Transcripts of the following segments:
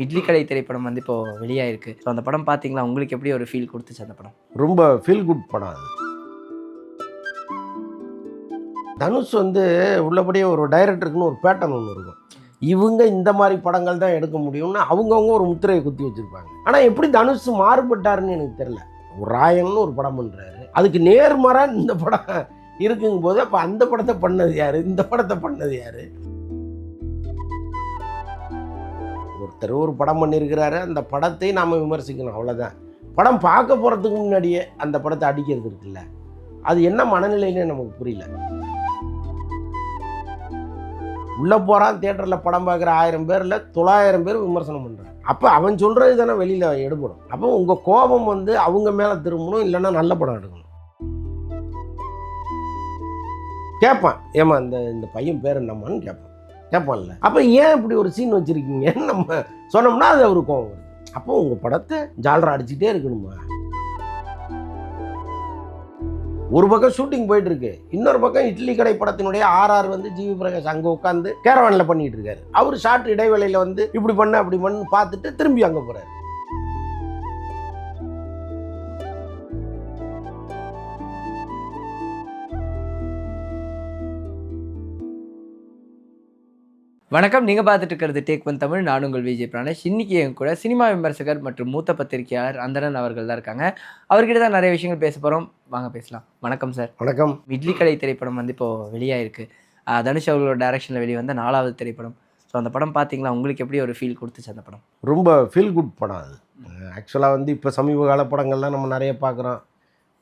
இட்லி கடை திரைப்படம் வந்து இப்போ வெளியாயிருக்கு. ஸோ அந்த படம் பார்த்தீங்களா? உங்களுக்கு எப்படி ஒரு ஃபீல் குடுத்துச்சு அந்த படம்? ரொம்ப ஃபீல் குட் படம் அது. தனுஷ் வந்து உள்ளபடியே ஒரு டைரக்டருக்குன்னு ஒரு பேட்டர்ன் ஒன்று இருக்கும். இவங்க இந்த மாதிரி படங்கள் தான் எடுக்க முடியும்னு அவங்கவுங்க ஒரு முத்திரையை குத்தி வச்சுருப்பாங்க. ஆனால் எப்படி தனுஷ் மாறுபட்டாருன்னு எனக்கு தெரில. ஒரு ராயன்னு ஒரு படம் பண்ணுறாரு, அதுக்கு நேர்மாறாக இந்த படம் இருக்குங்கும் போது அப்போ அந்த படத்தை பண்ணது யார், இந்த படத்தை பண்ணது யார்? ஒருத்தர் ஒரு படம் பண்ணியிருக்கிறாரு, அந்த படத்தை நாம் விமர்சிக்கணும், அவ்வளோதான். படம் பார்க்க போகிறதுக்கு முன்னாடியே அந்த படத்தை அடிக்கிறது இருக்குல்ல, அது என்ன மனநிலைன்னு நமக்கு புரியல. உள்ளே போகிறான், தியேட்டரில் படம் பார்க்குற 1000 பேரில் 900 பேர் விமர்சனம் பண்ணுறான். அப்போ அவன் சொல்கிறது தானே வெளியில் எடுபடும். அப்போ உங்கள் கோபம் வந்து அவங்க மேலே திரும்பணும், இல்லைன்னா நல்ல படம் எடுக்கணும். கேட்பான், ஏமா இந்த பையன் பேர் என்னம்மான்னு கேட்பான்ல. அப்போ ஏன் இப்படி ஒரு சீன் வச்சுருக்கீங்கன்னு நம்ம சொன்னோம்னா அது அவருக்கு கோபம் வருது. அப்போ உங்கள் படத்தை ஜாலரா அடிச்சுட்டே இருக்கணுமா? ஒரு பக்கம் ஷூட்டிங் போயிட்டு இருக்கு, இன்னொரு பக்கம் இட்லி கடை படத்தினுடைய RR வந்து ஜிவி பிரகாஷ் அங்கே உட்காந்து கேரவானில் பண்ணிட்டு இருக்காரு. அவர் ஷார்ட் இடைவேளையில் வந்து இப்படி பண்ண அப்படி பண்ணு பார்த்துட்டு திரும்பி அங்கே போறாரு. வணக்கம். நீங்க பார்த்துட்டு இருக்கிறது டேக் ஒன் தமிழ். நான் உங்கள் விஜய் பிராணேஷ். இன்னைக்கு என் கூட சினிமா விமர்சகர் மற்றும் மூத்த பத்திரிகையாளர் அந்தரன் அவர்கள் தான் இருக்காங்க. அவர்கிட்ட தான் நிறைய விஷயங்கள் பேச போகிறோம். வாங்க பேசலாம். வணக்கம் சார். வணக்கம். இட்லி கடை திரைப்படம் வந்து இப்போ வெளியாயிருக்கு. தனுஷ் அவர்களோட டைரக்ஷனில் வெளிவந்த 4வது திரைப்படம். ஸோ அந்த படம் பார்த்தீங்களா? உங்களுக்கு எப்படி ஒரு ஃபீல் கொடுத்துச்சு அந்த படம்? ரொம்ப ஃபீல் குட் படம் அது. ஆக்சுவலாக வந்து இப்போ சமீப கால படங்கள்லாம் நம்ம நிறைய பார்க்குறோம்.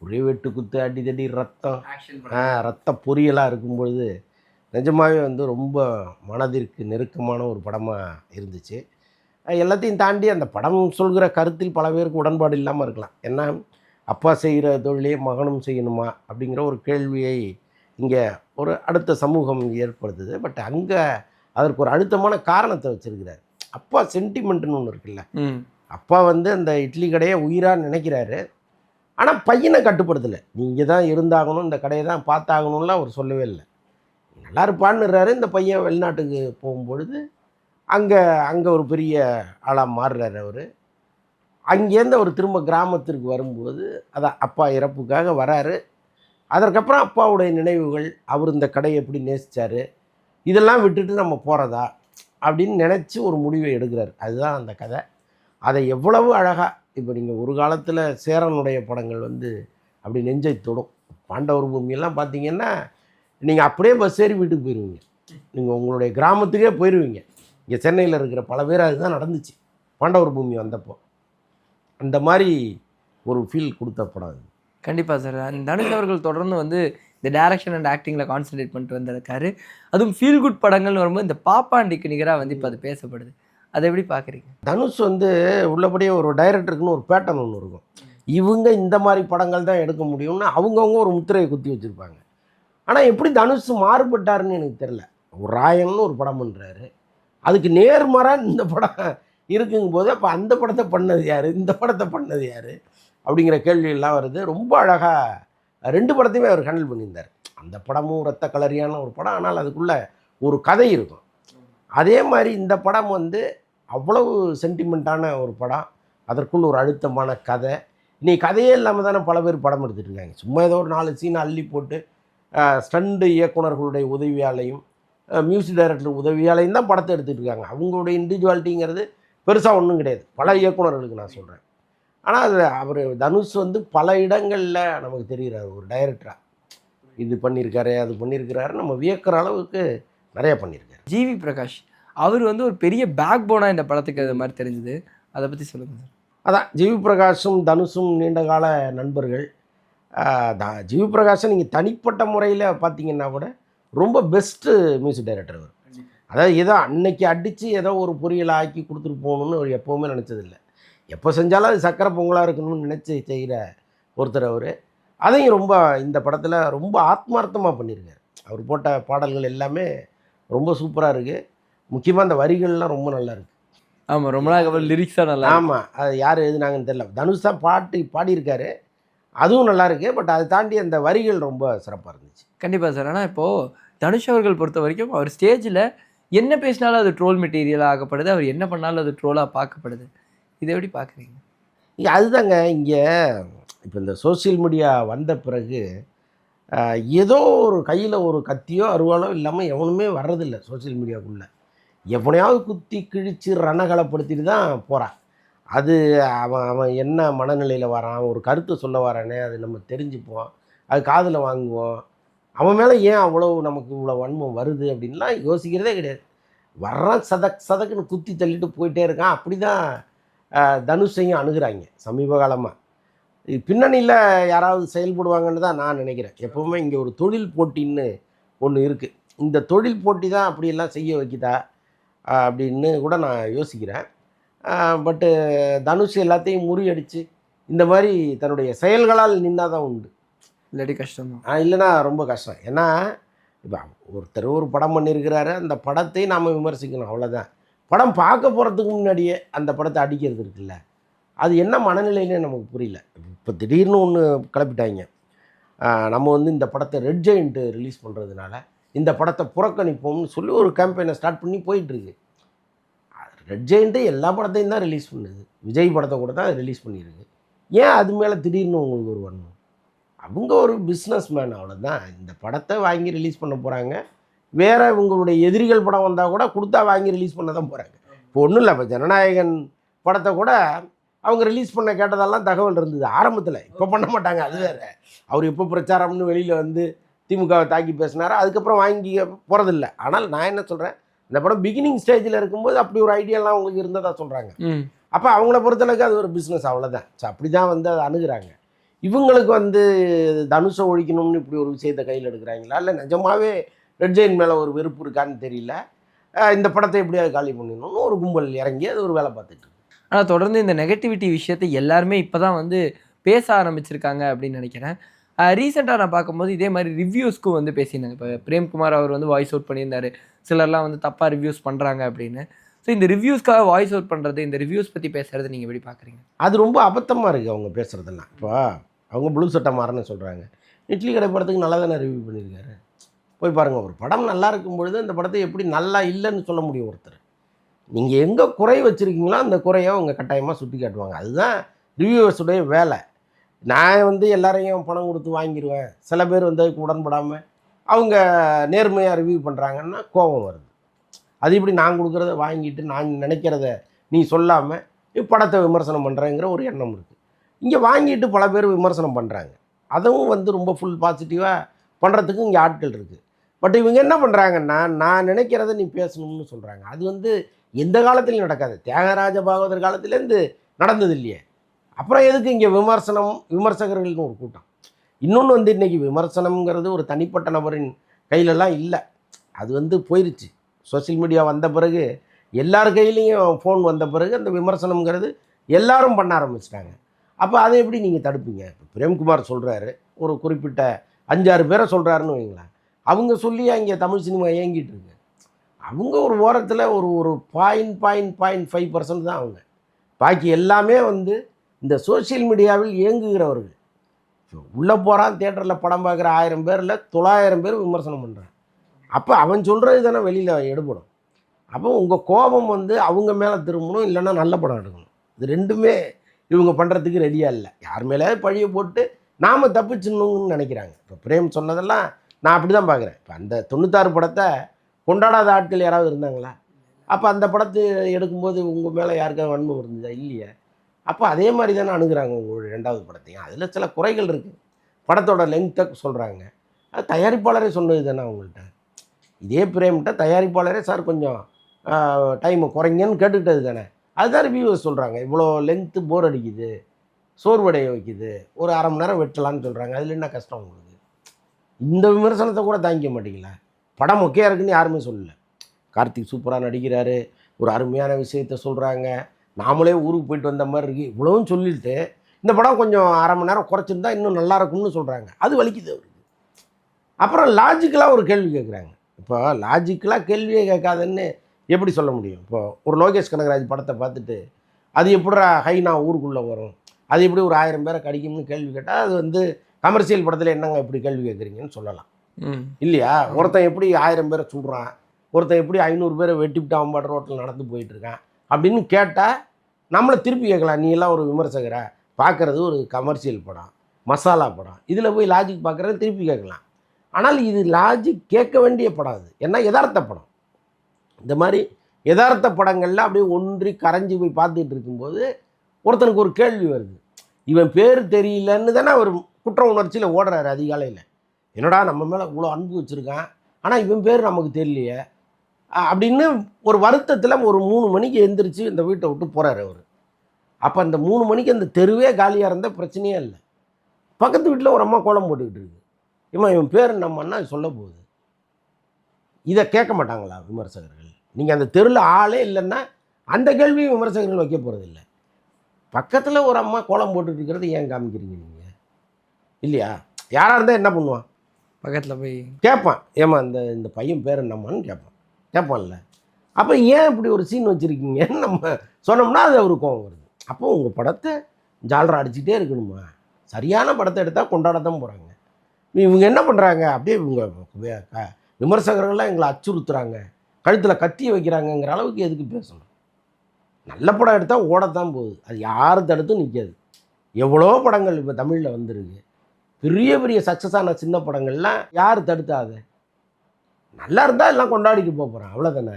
ஒரே வெட்டு குத்து அடித்தடி ரத்த பொரியலாக இருக்கும்பொழுது நிஜமாகவே வந்து ரொம்ப மனதிற்கு நெருக்கமான ஒரு படமாக இருந்துச்சு. எல்லாத்தையும் தாண்டி அந்த படம் சொல்கிற கருத்தில் பல பேருக்கு உடன்பாடு இல்லாமல் இருக்கலாம். ஏன்னா அப்பா செய்கிற தொழிலே மகனும் செய்யணுமா அப்படிங்கிற ஒரு கேள்வியை இங்கே ஒரு அடுத்த சமூகம் ஏற்படுத்துது. பட் அங்கே அதற்கு ஒரு அழுத்தமான காரணத்தை வச்சுருக்கிறார். அப்பா சென்டிமெண்ட்டுன்னு ஒன்று இருக்குல்ல, அப்பா வந்து அந்த இட்லி கடையை உயிராக நினைக்கிறாரு. ஆனால் பையனை கட்டுப்படுத்தலை. நீங்கள் தான் இருந்தாகணும், இந்த கடையை தான் பார்த்தாகணும்லாம் அவர் சொல்லவே இல்லை. நல்லா இருப்பான்னுறாரு. இந்த பையன் வெளிநாட்டுக்கு போகும்பொழுது அங்கே ஒரு பெரிய ஆளாக மாறுறாரு அவர். அங்கேருந்து அவர் திரும்ப கிராமத்திற்கு வரும்போது அதான் அப்பா இறப்புக்காக வராரு. அதற்கப்புறம் அப்பாவுடைய நினைவுகள், அவர் இந்த கடையை எப்படி நேசித்தார், இதெல்லாம் விட்டுட்டு நம்ம போகிறதா அப்படின்னு நினச்சி ஒரு முடிவை எடுக்கிறார். அதுதான் அந்த கதை. அதை எவ்வளவு அழகாக இப்போ நீங்கள் ஒரு காலத்தில் சேரனுடைய படங்கள் வந்து அப்படி நெஞ்சை தொடும். பாண்டவர் பூமியெல்லாம் பார்த்தீங்கன்னா நீங்கள் அப்படியே பஸ் ஏறி வீட்டுக்கு போயிடுவீங்க, நீங்கள் உங்களுடைய கிராமத்துக்கே போயிடுவீங்க. இங்கே சென்னையில் இருக்கிற பல பேர் அதுதான் நடந்துச்சு பாண்டவர் பூமி வந்தப்போ. அந்த மாதிரி ஒரு ஃபீல் கொடுத்த படம் அது. கண்டிப்பாக சார். தனுஷ் அவர்கள் தொடர்ந்து வந்து இந்த டைரக்ஷன் அண்ட் ஆக்டிங்கில் கான்சன்ட்ரேட் பண்ணிட்டு வந்திருக்காரு. அதுவும் ஃபீல் குட் படங்கள்னு வரும்போது இந்த பாப்பாண்டிக்கு நிகராக வந்து இப்போ அது பேசப்படுது. அதை எப்படி பார்க்குறீங்க? தனுஷ் வந்து உள்ளபடியே ஒரு டைரக்டருக்குன்னு ஒரு பேட்டர்ன் ஒன்று இருக்கும். இவங்க இந்த மாதிரி படங்கள் தான் எடுக்க முடியும்னு அவங்கவுங்க ஒரு முத்திரையை குத்தி வச்சுருப்பாங்க. ஆனால் எப்படி தனுஷ் மாறுபட்டாருன்னு எனக்கு தெரில. ஒரு ராயன்னு ஒரு படம் பண்ணுறாரு, அதுக்கு நேர்மாறாக இந்த படம் இருக்குங்கும் போது அப்போ அந்த படத்தை பண்ணது யார், இந்த படத்தை பண்ணது யார் அப்படிங்கிற கேள்வியெல்லாம் வருது. ரொம்ப அழகாக 2 படத்தையுமே அவர் ஹேண்டில் பண்ணியிருந்தார். அந்த படமும் ரத்த கலரியான ஒரு படம், ஆனால் அதுக்குள்ளே ஒரு கதை இருக்கும். அதே மாதிரி இந்த படம் வந்து அவ்வளவு சென்டிமெண்ட்டான ஒரு படம், அதற்குள்ள ஒரு அழுத்தமான கதை. இன்றைக்கி கதையே இல்லாமல் தானே பல பேர் படம் எடுத்துகிட்டு இருக்காங்க. சும்மா ஏதோ ஒரு 4 சீனை அள்ளி போட்டு ஸ்டண்டு இயக்குனர்களுடைய உதவியாலையும் மியூசிக் டைரக்டர் உதவியாலையும் தான் படத்தை எடுத்துகிட்டு இருக்காங்க. அவங்களுடைய இண்டிவிஜுவாலிட்டிங்கிறது பெருசாக ஒன்றும் கிடையாது பல இயக்குனர்களுக்கு நான் சொல்கிறேன். ஆனால் அது அவர் தனுஷ் வந்து பல இடங்களில் நமக்கு தெரிகிறார் ஒரு டைரக்டராக. இது பண்ணியிருக்காரு, அது பண்ணியிருக்கிறாரு, நம்ம வியக்கிற அளவுக்கு நிறையா பண்ணியிருக்காரு. ஜிவி பிரகாஷ் அவர் வந்து ஒரு பெரிய பேக் போனாக இந்த படத்துக்கு அது மாதிரி தெரிஞ்சுது. அதை பற்றி சொல்லுங்கள் சார். அதான் ஜிவி பிரகாஷும் தனுஷும் நீண்டகால நண்பர்கள். ஜிவி பிரகாஷை நீங்கள் தனிப்பட்ட முறையில் பார்த்தீங்கன்னா கூட ரொம்ப பெஸ்ட்டு மியூசிக் டைரக்டர் அவர். அதாவது ஏதோ அன்னைக்கு அடித்து ஏதோ ஒரு பொரியலை ஆக்கி கொடுத்துட்டு போகணுன்னு அவர் எப்போவுமே நினச்சதில்லை. எப்போ செஞ்சாலும் அது சக்கரை பொங்கலாக இருக்கணும்னு நினச்சி செய்கிற ஒருத்தர் அவர். அதையும் ரொம்ப இந்த படத்தில் ரொம்ப ஆத்மார்த்தமாக பண்ணியிருக்கார். அவர் போட்ட பாடல்கள் எல்லாமே ரொம்ப சூப்பராக இருக்குது. முக்கியமாக அந்த வரிகள்லாம் ரொம்ப நல்லா இருக்குது. ஆமாம், ரொம்ப நாள் லிரிக்ஸாக நல்லா. ஆமாம், அது யார் எழுதுனாங்கன்னு தெரியல. தனுஷ் தான் பாடியிருக்காரு, அதுவும் நல்லா இருக்குது. பட் அதை தாண்டி அந்த வரிகள் ரொம்ப சிறப்பாக இருந்துச்சு. கண்டிப்பாக சார். ஆனால் இப்போது தனுஷ் அவர்கள் பொறுத்த வரைக்கும் அவர் ஸ்டேஜில் என்ன பேசினாலும் அது ட்ரோல் மெட்டீரியலாக ஆகப்படுது, அவர் என்ன பண்ணாலும் அது ட்ரோலாக பார்க்கப்படுது. இதை எப்படி பார்க்குறீங்க? அதுதாங்க இங்கே இப்போ இந்த சோசியல் மீடியா வந்த பிறகு ஏதோ ஒரு கையில் ஒரு கத்தியோ அருவாளோ இல்லாமல் எவனுமே வர்றதில்ல சோசியல் மீடியாவுக்குள்ளே. எவனையாவது குத்தி கிழித்து ரணகலப்படுத்திட்டு தான் போகிறான். அது அவன் அவன் என்ன மனநிலையில் வரான், ஒரு கருத்தை சொல்ல வரானே அது நம்ம தெரிஞ்சுப்போம், அது காதில் வாங்குவோம். அவன் மேலே ஏன் அவ்வளோ நமக்கு இவ்வளோ வன்மம் வருது அப்படின்லாம் யோசிக்கிறதே கிடையாது. வர்றான் சதக் சதக்குன்னு குத்தி தள்ளிட்டு போயிட்டே இருக்கான். அப்படி தான் தனுஷையும் அணுகுறாங்க சமீப காலமாக. பின்னணியில் யாராவது செயல்படுவாங்கன்னு தான் நான் நினைக்கிறேன். எப்போவுமே இங்கே ஒரு தொழில் போட்டின்னு ஒன்று இருக்குது. இந்த தொழில் போட்டி தான் அப்படியெல்லாம் செய்ய வைக்குதா அப்படின்னு கூட நான் யோசிக்கிறேன். பட்டு தனுஷ் எல்லாத்தையும் முறியடித்து இந்த மாதிரி தன்னுடைய செயல்களால் நின்னா தான் உண்டு. இல்லாட்டி கஷ்டம் தான். இல்லைன்னா ரொம்ப கஷ்டம். ஏன்னா இப்போ ஒருத்தர் ஒரு படம் பண்ணியிருக்கிறாரு, அந்த படத்தை நாம் விமர்சிக்கணும், அவ்வளோதான். படம் பார்க்க போகிறதுக்கு முன்னாடியே அந்த படத்தை அடிக்கிறது இருக்குல்ல, அது என்ன மனநிலையிலே நமக்கு புரியல. இப்போ திடீர்னு ஒன்று கிளப்பிட்டாங்க. நம்ம வந்து இந்த படத்தை ரெட் ஜெயண்ட் ரிலீஸ் பண்ணுறதுனால இந்த படத்தை புறக்கணிப்போம்னு சொல்லி ஒரு கேம்பெயினை ஸ்டார்ட் பண்ணி போயிட்டுருக்கு. ரெட் ஜெயண்ட்டு எல்லா படத்தையும் தான் ரிலீஸ் பண்ணுது, விஜய் படத்தை கூட தான் ரிலீஸ் பண்ணியிருக்கு. ஏன் அது மேலே திடீர்னு உங்களுக்கு ஒரு வரணும்? அவங்க ஒரு பிஸ்னஸ் மேன், அவ்வளோதான். இந்த படத்தை வாங்கி ரிலீஸ் பண்ண போகிறாங்க. வேறு இவங்களுடைய எதிரிகள் படம் வந்தால் கூட கொடுத்தா வாங்கி ரிலீஸ் பண்ண தான் போகிறாங்க. இப்போ ஒன்றும் இல்லை, இப்போ ஜனநாயகன் படத்தை கூட அவங்க ரிலீஸ் பண்ண கேட்டதெல்லாம் தகவல் இருந்தது ஆரம்பத்தில். இப்போ பண்ண மாட்டாங்க, அது வேறு. அவர் எப்போ பிரச்சாரம்னு வெளியில் வந்து திமுகவை தாக்கி பேசினாரோ அதுக்கப்புறம் வாங்கி போகிறதில்ல. ஆனால் நான் என்ன சொல்கிறேன், இந்த படம் பிகினிங் ஸ்டேஜில் இருக்கும்போது அப்படி ஒரு ஐடியாலாம் அவங்களுக்கு இருந்ததாக சொல்கிறாங்க. அப்போ அவங்கள பொறுத்தளவுக்கு அது ஒரு பிஸ்னஸ், அவ்வளோதான். ஸோ அப்படி தான் வந்து அதை அணுகுறாங்க. இவங்களுக்கு வந்து தனுஷை ஒழிக்கணும்னு இப்படி ஒரு விஷயத்தை கையில் எடுக்கிறாங்களா, இல்லை நிஜமாகவே ரெட் ஜெயின் மேலே ஒரு வெறுப்பு இருக்கான்னு தெரியல. இந்த படத்தை எப்படியாவது காலி பண்ணிடணும்னு ஒரு கும்பல் இறங்கி அது ஒரு வேலை பார்த்துட்டு. ஆனால் தொடர்ந்து இந்த நெகட்டிவிட்டி விஷயத்தை எல்லாருமே இப்போ தான் வந்து பேச ஆரம்பிச்சிருக்காங்க அப்படின்னு நினைக்கிறேன். ரீசெண்டாக நான் பார்க்கும்போது இதே மாதிரி ரிவ்யூஸ்க்கும் வந்து பேசியிருந்தாங்க. இப்போ பிரேம்குமார் அவர் வந்து வாய்ஸ் அவுட் பண்ணியிருந்தார், சிலர்லாம் வந்து தப்பாக ரிவ்யூஸ் பண்ணுறாங்க அப்படின்னு. ஸோ இந்த ரிவ்யூஸ்க்காக வாய்ஸ் அவுட் பண்ணுறது, இந்த ரிவ்யூஸ் பற்றி பேசுகிறது நீங்கள் எப்படி பார்க்குறீங்க? அது ரொம்ப அபத்தமாக இருக்குது அவங்க பேசுகிறதெல்லாம். இப்போ அவங்க ப்ளூ சட்டை மாறன்னு சொல்கிறாங்க. இட்லி கடை படத்துக்கு நல்லா தானே ரிவ்யூ பண்ணியிருக்காரு. போய் பாருங்கள், ஒரு படம் நல்லா இருக்கும் பொழுது அந்த படத்தை எப்படி நல்லா இல்லைன்னு சொல்ல முடியும் ஒருத்தர்? நீங்கள் எங்கே குறை வச்சுருக்கீங்களோ அந்த குறையை அவங்க கட்டாயமாக சுட்டி காட்டுவாங்க. அதுதான் ரிவ்யூவர்ஸுடைய வேலை. நான் வந்து எல்லாரையும் பணம் கொடுத்து வாங்கிடுவேன், சில பேர் வந்து அதுக்கு உடன்படாமல் அவங்க நேர்மையாக ரிவ்யூ பண்ணுறாங்கன்னா கோபம் வருது. அது இப்படி நான் கொடுக்குறத வாங்கிட்டு நான் நினைக்கிறத நீ சொல்லாமல் படத்தை விமர்சனம் பண்ணுறேங்கிற ஒரு எண்ணம் இருக்குது. இங்கே வாங்கிட்டு பல பேர் விமர்சனம் பண்ணுறாங்க. அதுவும் வந்து ரொம்ப ஃபுல் பாசிட்டிவாக பண்ணுறதுக்கு இங்கே ஆட்கள் இருக்குது. பட் இவங்க என்ன பண்ணுறாங்கன்னா, நான் நினைக்கிறத நீ பேசணும்னு சொல்கிறாங்க. அது வந்து எந்த காலத்துலையும் நடக்காது. தியாகராஜ பாகவதர் காலத்துலேருந்து நடந்தது இல்லையே. அப்புறம் எதுக்கு இங்கே விமர்சகர்கள்னு ஒரு கூட்டம்? இன்னொன்று வந்து இன்றைக்கி விமர்சனம்ங்கிறது ஒரு தனிப்பட்ட நபரின் கையிலலாம் இல்லை. அது வந்து போயிடுச்சு. சோசியல் மீடியா வந்த பிறகு, எல்லார் கையிலையும் ஃபோன் வந்த பிறகு அந்த விமர்சனம்ங்கிறது எல்லாரும் பண்ண ஆரம்பிச்சிட்டாங்க. அப்போ அதை எப்படி நீங்கள் தடுப்பீங்க? இப்போ பிரேம்குமார் சொல்கிறாரு, ஒரு குறிப்பிட்ட 5-6 பேரை சொல்கிறாருன்னு வைங்களேன். அவங்க சொல்லியா இங்கே தமிழ் சினிமா இயங்கிட்டு இருக்கு? அவங்க ஒரு ஓரத்தில் ஒரு 0.5% தான் அவங்க. பாக்கி எல்லாமே வந்து இந்த சோசியல் மீடியாவில் இயங்குகிறவர்கள். உள்ளே போகிறான், தியேட்டரில் படம் பார்க்குற 1000 பேரில் 900 பேர் விமர்சனம் பண்ணுறான். அப்போ அவன் சொல்கிறது தானே வெளியில் எடுபடும். அப்போ உங்கள் கோபம் வந்து அவங்க மேலே திரும்பணும், இல்லைன்னா நல்ல படம் எடுக்கணும். இது ரெண்டுமே இவங்க பண்ணுறதுக்கு ரெடியாக இல்லை. யார் மேலே பழியை போட்டு நாம் தப்பிச்சிடணும்னு நினைக்கிறாங்க. இப்போ பிரேம் சொன்னதெல்லாம் நான் அப்படி தான் பார்க்குறேன். இப்போ அந்த 96 படத்தை கொண்டாடாத ஆட்கள் யாராவது இருந்தாங்களா? அப்போ அந்த படத்தை எடுக்கும்போது உங்கள் மேலே யாருக்காவது வன்மம் இருந்ததா? இல்லையே. அப்போ அதே மாதிரி தானே அணுகுறாங்க உங்களுடைய 2வது படத்தையும். அதில் சில குறைகள் இருக்குது. படத்தோட லெங்க்த்தை சொல்கிறாங்க. அது தயாரிப்பாளரே சொன்னது தானே அவங்கள்ட்ட. இதே பிரேம்கிட்ட தயாரிப்பாளரே சார் கொஞ்சம் டைமை குறைங்கன்னு கேட்டுக்கிட்டது தானே. அதுதான் ரிவ்யூவர்ஸ் சொல்கிறாங்க. இவ்வளோ லெங்க்த்து போர் அடிக்குது, சோர்வடைய வைக்குது, ஒரு 1/2 மணி நேரம் வெட்டலான்னு சொல்கிறாங்க. அதில் என்ன கஷ்டம் உங்களுக்கு? இந்த விமர்சனத்தை கூட தாங்கிக்க மாட்டீங்களா? படம் மொக்கையாக இருக்குன்னு யாருமே சொல்லலை. கார்த்திக் சூப்பராக நடிக்கிறாரு, ஒரு அருமையான விஷயத்த சொல்கிறாங்க, நாமளே ஊருக்கு போயிட்டு வந்த மாதிரி இருக்குது, இவ்வளவும் சொல்லிட்டு இந்த படம் கொஞ்சம் 1/2 மணி நேரம் குறைச்சிருந்தா இன்னும் நல்லா இருக்கும்னு சொல்கிறாங்க. அது வலிக்குது அவருக்கு. அப்புறம் லாஜிக்கலாக ஒரு கேள்வி கேட்குறாங்க. இப்போ லாஜிக்கலாக கேள்வியே கேட்காதுன்னு எப்படி சொல்ல முடியும்? இப்போ ஒரு லோகேஷ் கனகராஜ் படத்தை பார்த்துட்டு அது எப்படிடா ஹைனா ஊருக்குள்ளே வரும், அது எப்படி ஒரு 1000 பேரை கடிக்கும்னு கேள்வி கேட்டால் அது வந்து கமர்ஷியல் படத்தில் என்னங்க எப்படி கேள்வி கேட்குறீங்கன்னு சொல்லலாம் இல்லையா? ஒருத்தன் எப்படி 1000 பேரை சுடுறான், ஒருத்தன் எப்படி 500 பேரை வெட்டிவிட்டு அவன் பாட்டு ரோட்டில் நடந்து போயிட்டுருக்கான் அப்படின்னு கேட்டால் நம்மளை திருப்பி கேட்கலாம். நீ எல்லாம் ஒரு விமர்சகரா, பார்க்குறது ஒரு கமர்ஷியல் படம், மசாலா படம், இதில் போய் லாஜிக் பார்க்குறது திருப்பி கேட்கலாம். ஆனால் இது லாஜிக் கேட்க வேண்டிய படம் அது. ஏன்னா யதார்த்த படம். இந்த மாதிரி யதார்த்த படங்கள்லாம் அப்படியே ஒன்றி கரைஞ்சி போய் பார்த்துட்டு இருக்கும்போது ஒருத்தனுக்கு ஒரு கேள்வி வருது. இவன் பேர் தெரியலன்னு தானே ஒரு குற்ற உணர்ச்சியில் ஓடுறாரு அதிகாலையில். என்னடா நம்ம மேலே இவ்வளோ அன்பு வச்சுருக்கான், ஆனால் இவன் பேர் நமக்கு தெரியலையே அப்படின்னு ஒரு வருத்தத்தில் ஒரு 3 மணிக்கு எழுந்திரிச்சு இந்த வீட்டை விட்டு போகிறாரு அவர். அப்போ அந்த 3 மணிக்கு அந்த தெருவே காலியாக இருந்தால் பிரச்சனையே இல்லை. பக்கத்து வீட்டில் ஒரு அம்மா கோலம் போட்டுக்கிட்டு இருக்கு. இவன் பேர் நம்மன்னா சொல்ல போகுது. இதை கேட்க மாட்டாங்களா விமர்சகர்கள்? நீங்கள் அந்த தெருவில் ஆளே இல்லைன்னா அந்த கேள்வியும் விமர்சகர்கள் வைக்க போகிறது இல்லை. பக்கத்தில் ஒரு அம்மா கோலம் போட்டுட்டு இருக்கிறது ஏன் காமிக்கிறீங்க நீங்கள்? இல்லையா? யாராக இருந்தால் என்ன பண்ணுவான்? பக்கத்தில் போய் கேட்பான், ஏமா இந்த பையன் பேர் என்னம்மான்னு கேட்பான்ல. அப்போ ஏன் இப்படி ஒரு சீன் வச்சுருக்கீங்கன்னு நம்ம சொன்னோம்னா அது அவருக்கு கோவம் வருது. அப்போ உங்கள் படத்தை ஜாலரை அடிச்சுட்டே இருக்கணுமா? சரியான படத்தை எடுத்தால் கொண்டாடத்தான் போகிறாங்க. இவங்க என்ன பண்ணுறாங்க, அப்படியே இவங்க விமர்சகர்கள்லாம் எங்களை அச்சுறுத்துறாங்க, கழுத்தில் கத்தியை வைக்கிறாங்கங்கிற அளவுக்கு எதுக்கு பேசணும்? நல்ல படம் எடுத்தால் ஓடத்தான் போகுது. அது யாரும் தடுத்தும் நிற்காது. எவ்வளோ படங்கள் இப்போ தமிழில் வந்துருக்கு. பெரிய பெரிய சக்ஸஸான சின்ன படங்கள்லாம் யார் தடுத்தாது? நல்லா இருந்தால் எல்லாம் கொண்டாடிட்டு போகிறான், அவ்வளோதானே.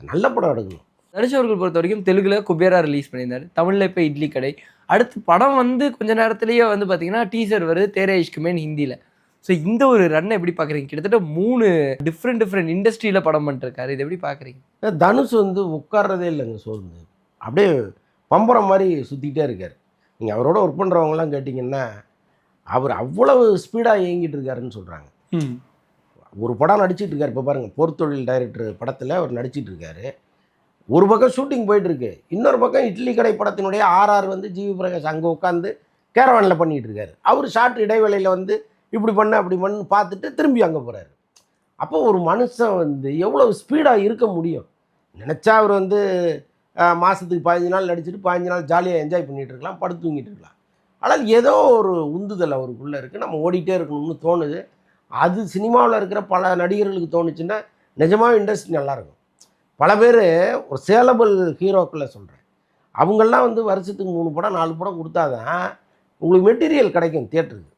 நல்ல படம் எடுக்கணும். தனுஷ் அவர்கள் பொறுத்த வரைக்கும் தெலுங்குல குபேரா ரிலீஸ் பண்ணியிருந்தாரு, தமிழில் இப்போ இட்லி கடை. அடுத்து படம் வந்து கொஞ்ச நேரத்துலேயே வந்து பார்த்தீங்கன்னா டீசர் வருது தேரே இஷ்குமேன் ஹிந்தியில். ஸோ இந்த ஒரு ரன்னை எப்படி பார்க்குறீங்க? கிட்டத்தட்ட 3 டிஃப்ரெண்ட் இண்டஸ்ட்ரியில் படம் பண்ணிருக்காரு. இது எப்படி பார்க்குறீங்க? தனுஷ் வந்து உட்கார்றதே இல்லைங்க, சோர்ந்து அப்படியே பம்பரம் மாதிரி சுற்றிக்கிட்டே இருக்கார். நீங்கள் அவரோட ஒர்க் பண்ணுறவங்களாம் கேட்டிங்கன்னா அவர் அவ்வளவு ஸ்பீடாக இயங்கிட்டு இருக்காருன்னு சொல்கிறாங்க. ஒரு படம் நடிச்சிட்டு இருக்காரு. இப்போ பாருங்கள், பொறுத்தொழில் டைரக்டர் படத்தில் அவர் நடிச்சிட்டு இருக்காரு. ஒரு பக்கம் ஷூட்டிங் போயிட்டுருக்கு, இன்னொரு பக்கம் இட்லி கடை படத்தினுடைய RR வந்து ஜிவி பிரகாஷ் அங்கே உட்காந்து கேரவானில் பண்ணிகிட்டு இருக்காரு. அவர் ஷார்ட் இடைவேளையில் வந்து இப்படி பண்ண அப்படி பண்ணு பார்த்துட்டு திரும்பி அங்கே போகிறாரு. அப்போ ஒரு மனுஷன் வந்து எவ்வளோ ஸ்பீடாக இருக்க முடியும்? நினச்சா அவர் வந்து மாதத்துக்கு 15 நாள் நடிச்சுட்டு 15 நாள் ஜாலியாக என்ஜாய் பண்ணிகிட்டு இருக்கலாம், படுத்து தூங்கிட்டு இருக்கலாம். ஆனால் ஏதோ ஒரு உந்துதல் அவருக்குள்ளே இருக்குது, நம்ம ஓடிட்டே இருக்கணும்னு தோணுது. அது சினிமாவில் இருக்கிற பல நடிகர்களுக்கு தோணுச்சுன்னா நிஜமாக இண்டஸ்ட்ரி நல்லாயிருக்கும். பல பேர் ஒரு சேலபிள் ஹீரோக்களை சொல்கிறேன், அவங்கெல்லாம் வந்து வருஷத்துக்கு 3 படம் 4 படம் கொடுத்தாதான் உங்களுக்கு மெட்டீரியல் கிடைக்கும் தியேட்டருக்கு.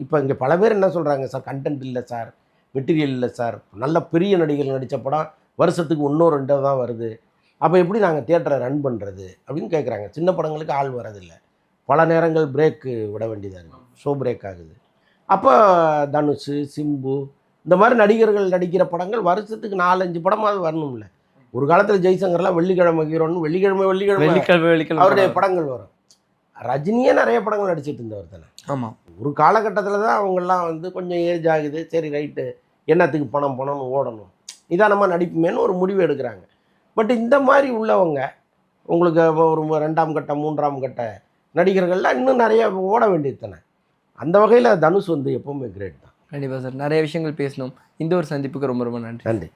இப்போ இங்கே பல பேர் என்ன சொல்கிறாங்க, சார் கண்டென்ட் இல்லை சார், மெட்டீரியல் இல்லை சார், நல்ல பெரிய நடிகர்கள் நடித்த படம் வருஷத்துக்கு 1-2 தான் வருது, அப்போ எப்படி நாங்கள் தியேட்டரை ரன் பண்ணுறது அப்படின்னு கேட்குறாங்க. சின்ன படங்களுக்கு ஆள் வரதில்லை, பல நேரங்கள் பிரேக்கு விட வேண்டியதாக இருக்குது, ஷோ பிரேக் ஆகுது. அப்போ தனுஷ், சிம்பு இந்த மாதிரி நடிகர்கள் நடிக்கிற படங்கள் வருஷத்துக்கு 4-5 படமாவது வரணும்ல. ஒரு காலத்தில் ஜெய்சங்கர்லாம் வெள்ளிக்கிழமை ஹீரோன்னு வெள்ளிக்கிழமை அவருடைய படங்கள் வரும். ரஜினியே நிறைய படங்கள் நடிச்சிட்டு இருந்தவர் தானே. ஆமாம். ஒரு காலகட்டத்தில் தான் அவங்கெல்லாம் வந்து கொஞ்சம் ஏஜ் ஆகுது, சரி ரைட்டு என்னத்துக்கு பணம்னு ஓடணும், நிதானமாக நடிப்புமேன்னு ஒரு முடிவு எடுக்கிறாங்க. பட் இந்த மாதிரி உள்ளவங்க உங்களுக்கு ஒரு 2ஆம் கட்ட 3ஆம் கட்ட நடிகர்கள்லாம் இன்னும் நிறைய ஓட வேண்டியது தானே. அந்த வகையில் தனுஷ் வந்து எப்போவுமே கிரேட் தான். கண்டிப்பாக சார், நிறைய விஷயங்கள் பேசணும். இந்த ஒரு சந்திப்புக்கு ரொம்ப ரொம்ப நன்றி. நன்றி.